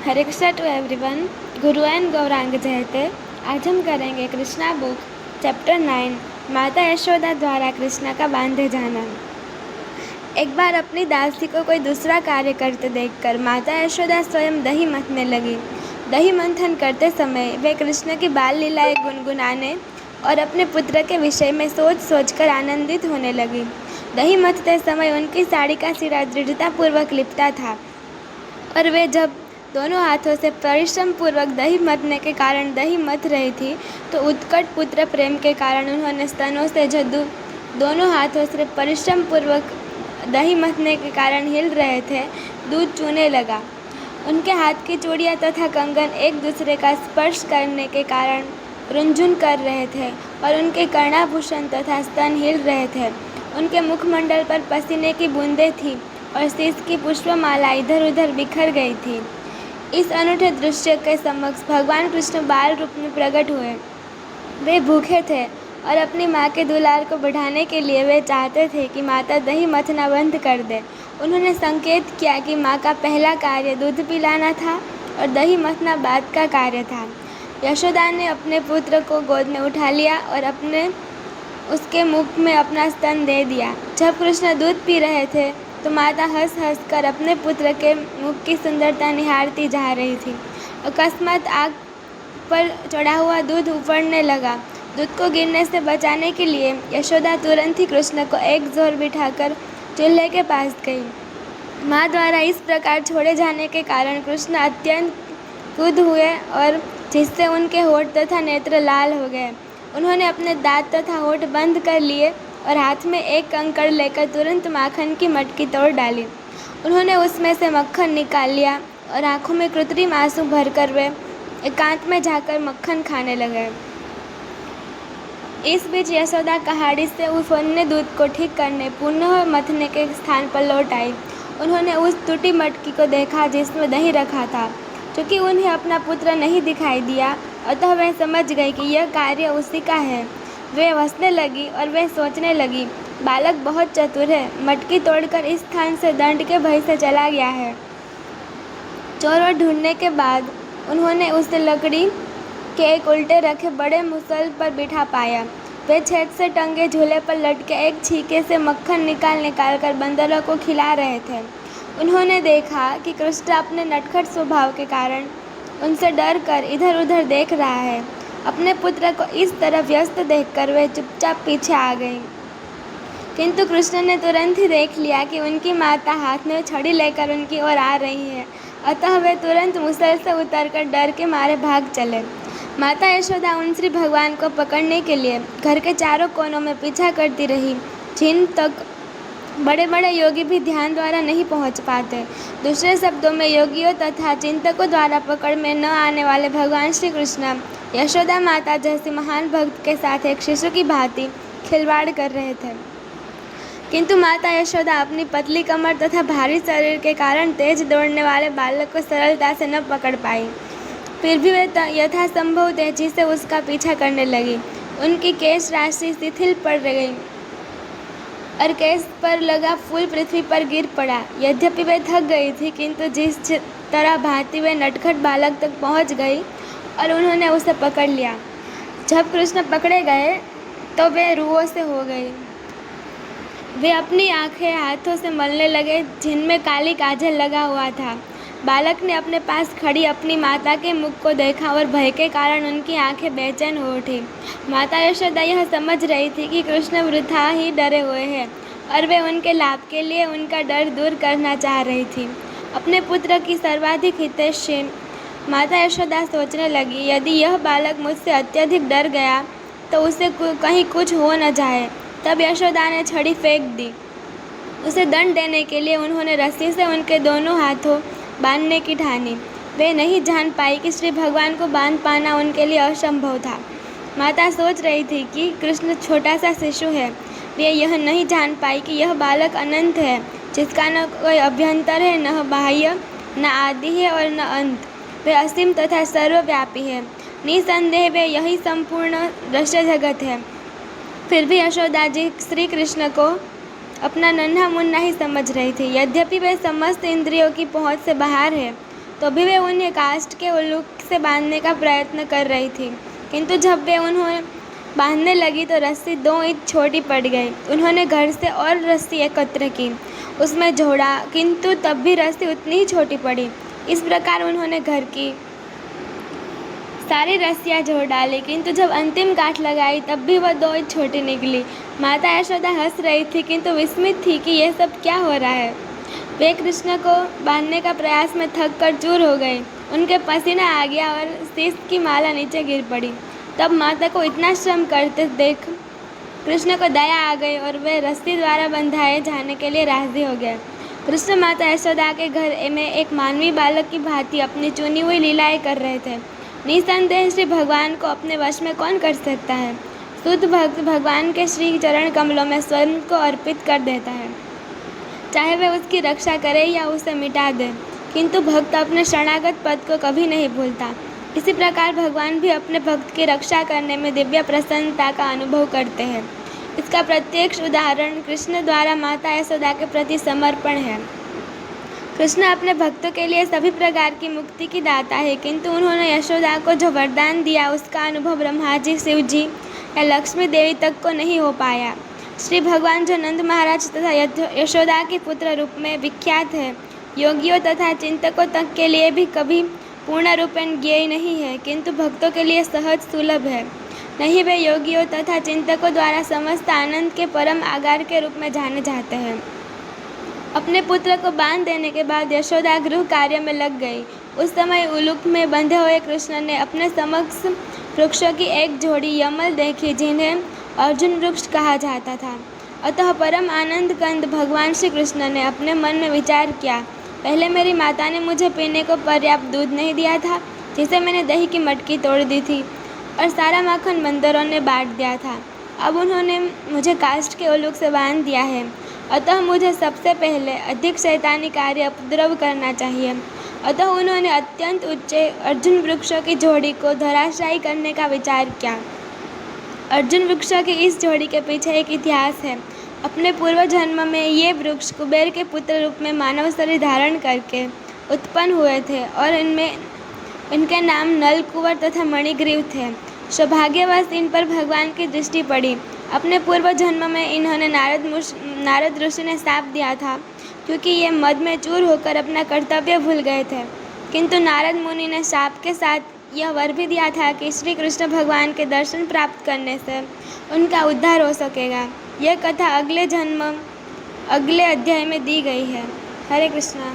Hare Krishna to everyone. Guru and Gauranga जयते। आज हम करेंगे कृष्णा बुक चैप्टर 9 माता यशोदा द्वारा कृष्णा का बांधे जाना। एक बार अपनी दासी को कोई दूसरा कार्य करते देखकर माता यशोदा स्वयं दही मथने लगी। दही मंथन करते समय वे कृष्ण की बाल लीलाएं गुनगुनाने और अपने पुत्र के विषय में सोच सोचकर आनंदित होने लगी। दही मथते समय उनकी साड़ी का सिरा दृढ़तापूर्वक लिपटा था और वे जब दोनों हाथों से परिश्रम पूर्वक दही मथने के कारण दही मथ रही थी तो उत्कट पुत्र प्रेम के कारण उन्होंने स्तनों से जो दोनों हाथों से परिश्रम पूर्वक दही मथने के कारण हिल रहे थे, दूध चूने लगा। उनके हाथ की चूड़ियाँ तथा कंगन एक दूसरे का स्पर्श करने के कारण रुंझुन कर रहे थे और उनके कर्णाभूषण तथा स्तन हिल रहे थे। उनके मुखमंडल पर पसीने की बूंदें थीं और शीश की पुष्पमाला इधर उधर बिखर गई थी। इस अनूठे दृश्य के समक्ष भगवान कृष्ण बाल रूप में प्रकट हुए। वे भूखे थे और अपनी माँ के दुलार को बढ़ाने के लिए वे चाहते थे कि माता दही मथना बंद कर दे। उन्होंने संकेत किया कि माँ का पहला कार्य दूध पिलाना था और दही मथना बाद का कार्य था। यशोदा ने अपने पुत्र को गोद में उठा लिया और उसके मुख में अपना स्तन दे दिया। जब कृष्ण दूध पी रहे थे तो माता हंस हंस कर अपने पुत्र के मुख की सुंदरता निहारती जा रही थी। अकस्मात आग पर चढ़ा हुआ दूध उफड़ने लगा। दूध को गिरने से बचाने के लिए यशोदा तुरंत ही कृष्ण को एक जोर बिठाकर चूल्हे के पास गई। माँ द्वारा इस प्रकार छोड़े जाने के कारण कृष्ण अत्यंत क्रुद्ध हुए और जिससे उनके होठ तथा नेत्र लाल हो गए। उन्होंने अपने दांत तथा होठ बंद कर लिए और हाथ में एक कंकड़ लेकर तुरंत माखन की मटकी तोड़ डाली। उन्होंने उसमें से मक्खन निकाल लिया और आंखों में कृत्रिम आंसू भरकर वे एकांत में जाकर मक्खन खाने लगे। इस बीच यशोदा कहाड़ी से उस अन्य दूध को ठीक करने पुनः मथने के स्थान पर लौट आई। उन्होंने उस टूटी मटकी को देखा जिसमें दही रखा था। क्योंकि उन्हें अपना पुत्र नहीं दिखाई दिया अतः वह समझ गई कि यह कार्य उसी का है। वे हंसने लगी और वे सोचने लगी, बालक बहुत चतुर है, मटकी तोड़कर इस स्थान से दंड के भय से चला गया है। चोर ढूंढने के बाद उन्होंने उसे लकड़ी के एक उल्टे रखे बड़े मुसल पर बिठा पाया। वे छेद से टंगे झूले पर लटके एक छीके से मक्खन निकाल कर बंदरों को खिला रहे थे। उन्होंने देखा कि कृष्ण अपने नटखट स्वभाव के कारण उनसे डर कर इधर उधर देख रहा है। अपने पुत्र को इस तरह व्यस्त देखकर वे चुपचाप पीछे आ गईं। किंतु कृष्ण ने तुरंत ही देख लिया कि उनकी माता हाथ में छड़ी लेकर उनकी ओर आ रही है। अतः वे तुरंत मुसल से उतरकर डर के मारे भाग चले। माता यशोदा उन श्री भगवान को पकड़ने के लिए घर के चारों कोनों में पीछा करती रही, जिन तक बड़े बड़े योगी भी ध्यान द्वारा नहीं पहुंच पाते। दूसरे शब्दों में योगियों तथा चिंतकों द्वारा पकड़ में न आने वाले भगवान श्री कृष्ण यशोदा माता जैसे महान भक्त के साथ एक शिशु की भांति खिलवाड़ कर रहे थे। किंतु माता यशोदा अपनी पतली कमर तथा भारी शरीर के कारण तेज दौड़ने वाले बालक को सरलता से न पकड़ पाई। फिर भी वे यथासंभव तेजी से उसका पीछा करने लगी। उनकी केश राशि शिथिल पड़ गई और केश पर लगा फूल पृथ्वी पर गिर पड़ा। यद्यपि वे थक गई थी किंतु जिस तरह भांति वे नटखट बालक तक पहुंच गई और उन्होंने उसे पकड़ लिया। जब कृष्ण पकड़े गए तो वे रुओं से हो गई। वे अपनी आंखें हाथों से मलने लगे जिनमें काली काजल लगा हुआ था। बालक ने अपने पास खड़ी अपनी माता के मुख को देखा और भय के कारण उनकी आंखें बेचैन हो उठी। माता यशोदा यह समझ रही थी कि कृष्ण वृथा ही डरे हुए हैं और वे उनके लाभ के लिए उनका डर दूर करना चाह रही थी। अपने पुत्र की सर्वाधिक हितैषी माता यशोदा सोचने लगी, यदि यह बालक मुझसे अत्यधिक डर गया तो उसे कहीं कुछ हो न जाए। तब यशोदा ने छड़ी फेंक दी। उसे दंड देने के लिए उन्होंने रस्सी से उनके दोनों हाथों बांधने की ठानी। वे नहीं जान पाई कि श्री भगवान को बांध पाना उनके लिए असंभव था। माता सोच रही थी कि कृष्ण छोटा सा शिशु है। वे यह नहीं जान पाई कि यह बालक अनंत है, जिसका न कोई अभ्यंतर है, न बाह्य, न आदि है और न अंत। वे असीम तथा सर्वव्यापी है। निसंदेह वे यही संपूर्ण दृश्य जगत है। फिर भी यशोदा जी श्री कृष्ण को अपना नन्हा मुन्ना ही समझ रही थी। यद्यपि वे समस्त इंद्रियों की पहुंच से बाहर है तो भी वे उन्हें काष्ठ के उल्लूक से बांधने का प्रयत्न कर रही थी, किंतु जब वे उन्हें बांधने लगी तो रस्सी 2 इंच छोटी पड़ गई। उन्होंने घर से और रस्सी एकत्र की, उसमें जोड़ा, किंतु तब भी रस्सी उतनी ही छोटी पड़ी। इस प्रकार उन्होंने घर की सारी रस्सियाँ जोड़ डाली, किंतु जब अंतिम गांठ लगाई तब भी वह 2 इंच छोटी निकली। माता यशोदा हंस रही थी, किंतु विस्मित थी कि यह सब क्या हो रहा है। वे कृष्ण को बांधने का प्रयास में थक कर चूर हो गए। उनके पसीना आ गया और शीश की माला नीचे गिर पड़ी। तब माता को इतना श्रम करते देख कृष्ण को दया आ गई और वे रस्सी द्वारा बंधाए जाने के लिए राजी हो गए। कृष्ण माता यशोदा के घर में एक मानवीय बालक की भांति अपनी चुनी हुई लीलाएं कर रहे थे। निसंदेह श्री भगवान को अपने वश में कौन कर सकता है। शुद्ध भक्त भगवान के श्री चरण कमलों में स्वयं को अर्पित कर देता है, चाहे वे उसकी रक्षा करे या उसे मिटा दे, किंतु भक्त अपने शरणागत पद को कभी नहीं भूलता। इसी प्रकार भगवान भी अपने भक्त की रक्षा करने में दिव्य प्रसन्नता का अनुभव करते हैं। इसका प्रत्यक्ष उदाहरण कृष्ण द्वारा माता यशोदा के प्रति समर्पण है। कृष्ण अपने भक्तों के लिए सभी प्रकार की मुक्ति की दाता है, किंतु उन्होंने यशोदा को जो वरदान दिया उसका अनुभव ब्रह्मा जी, शिव जी या लक्ष्मी देवी तक को नहीं हो पाया। श्री भगवान जो नंद महाराज तथा यशोदा के पुत्र रूप में विख्यात है, योगियों तथा चिंतकों तक के लिए भी कभी पूर्ण रूपेण ज्ञेय नहीं है, किंतु भक्तों के लिए सहज सुलभ है। नहीं, वे योगियों तथा चिंतकों द्वारा समस्त आनंद के परम आगार के रूप में जाने जाते हैं। अपने पुत्र को बांध देने के बाद यशोदा गृह कार्य में लग गई। उस समय उलूक में बंधे हुए कृष्ण ने अपने समक्ष वृक्षों की एक जोड़ी यमल देखी, जिन्हें अर्जुन वृक्ष कहा जाता था। अतः परम आनंद कंद भगवान श्री कृष्ण ने अपने मन में विचार किया, पहले मेरी माता ने मुझे पीने को पर्याप्त दूध नहीं दिया था, जिसे मैंने दही की मटकी तोड़ दी थी और सारा माखन बंदरों ने बांट दिया था। अब उन्होंने मुझे काष्ठ के उलूक से बांध दिया है, अतः मुझे सबसे पहले अधिक शैतानी कार्य उपद्रव करना चाहिए। अतः उन्होंने अत्यंत ऊंचे अर्जुन वृक्षों की जोड़ी को धराशायी करने का विचार किया। अर्जुन वृक्षों की इस जोड़ी के पीछे एक इतिहास है। अपने पूर्व जन्म में ये वृक्ष कुबेर के पुत्र रूप में मानव शरीर धारण करके उत्पन्न हुए थे और इनके नाम नल, कुंवर तथा मणिग्रीव थे। सौभाग्यवश इन पर भगवान की दृष्टि पड़ी। अपने पूर्व जन्म में इन्होंने नारद ऋषि ने शाप दिया था, क्योंकि ये मद में चूर होकर अपना कर्तव्य भूल गए थे। किंतु नारद मुनि ने शाप के साथ यह वर भी दिया था कि श्री कृष्ण भगवान के दर्शन प्राप्त करने से उनका उद्धार हो सकेगा। यह कथा अगले अध्याय में दी गई है। हरे कृष्णा।